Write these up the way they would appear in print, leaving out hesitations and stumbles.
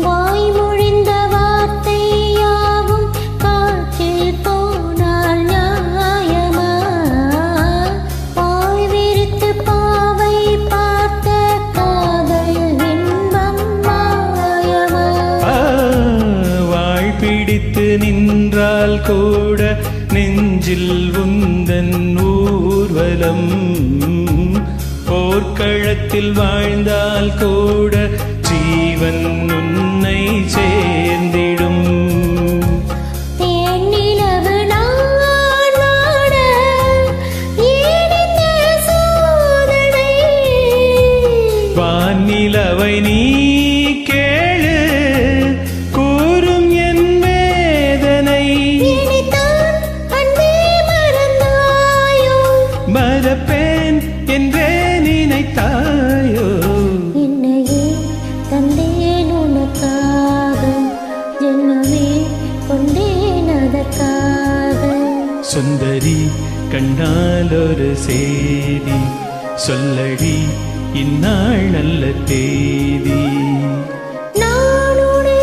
வாய்மொழிந்த வார்த்தை யாவும் காற்றில் போனால் நியாயமா? பாய் விரித்து பாவை பார்த்த காதல் இன்பம் மாயமா? வாய் பிடித்து நின்றால் கூட நெஞ்சில் உந்தன் ஊர்வலம், போர்க்களத்தில் வாழ்ந்தால் கூட ஜீவன் உன்னை சேர்ந்திடும். தேனிலவு நான் வாட ஏன் இந்த சோதனை? வானிலவை நீ கேளு கூறும் என் வேதனை. இனிதான் அன்பே மறந்தாயோ? மறப்பேன் என்றே நினைத்தாயோ? என்னையே தந்தேன் உனக்காக, ஜென்மமே கொண்டேன் அதற்காக. சுந்தரி கண்டால் ஒரு சேதி சொல்லடி, இந்நாள் நல்ல தேதி. நான் உன்னை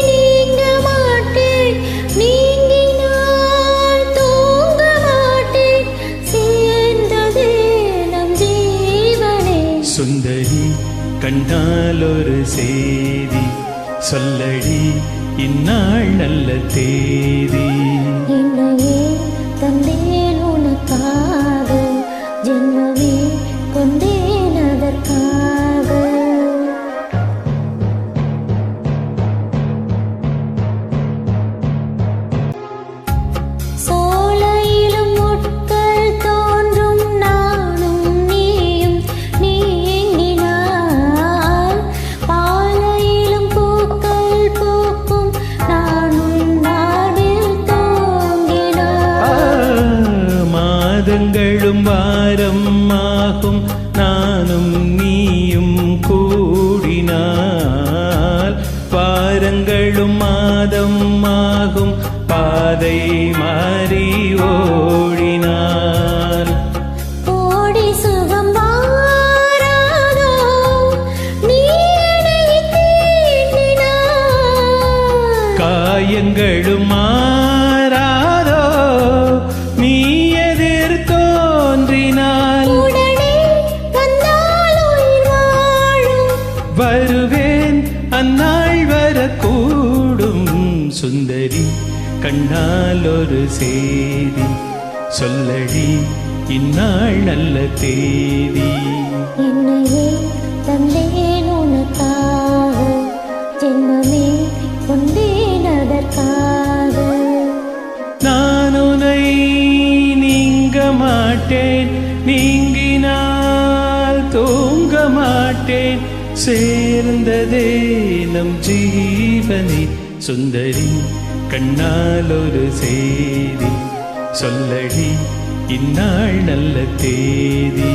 நீங்க மாட்டேன், நீங்கினால் தூங்க மாட்டேன், சேர்ந்ததே நம் ஜீவனே. சுந்தரி கண்டால் ஒரு சேதி சொல்லடி, இந்நாள் நல்ல தேதி. என்னையே தந்தேன் உனக்காக, ஜென்மமே கொண்டேன் அதற்காக. சோலையிலும் முட்கள் தோன்றும் நானும் நீயும் நீங்கினால், பாலையிலும் பூக்கள் பூக்கும் நானும் நாவில் தூங்கினாள். மாதங்களும் வாரம் ஆகும் நானும் நீயும் கூடினால், வாரங்களும் மாதம் ஆகும் பாதை மாறி ஓடினார். கோடி சுகம் வாராதோ நீ என்னை தீண்டினாய்? காயங்களும் மாறாதோ நீ எதிர் தோன்றினால், உடனே வந்தால் உயிர் வாழும். வருவேன் அந்நாள் வரக்கூடும். சுந்தரி கண்ணால் ஒரு சேதி சொல்லடி, இந்நாள் நல்ல தேதி. என்னையே தந்தேன் உனக்காக, ஜென்மமே கொண்டேன் அதற்காக. நான் உன்னை நீங்க மாட்டேன், நீங்கினால் தூங்க மாட்டேன், சேர்ந்ததே நம் ஜீவனே. சுந்தரி கண்ணால் ஒரு சேதி சொல்லடி, இந்நாள் நல்ல தேதி.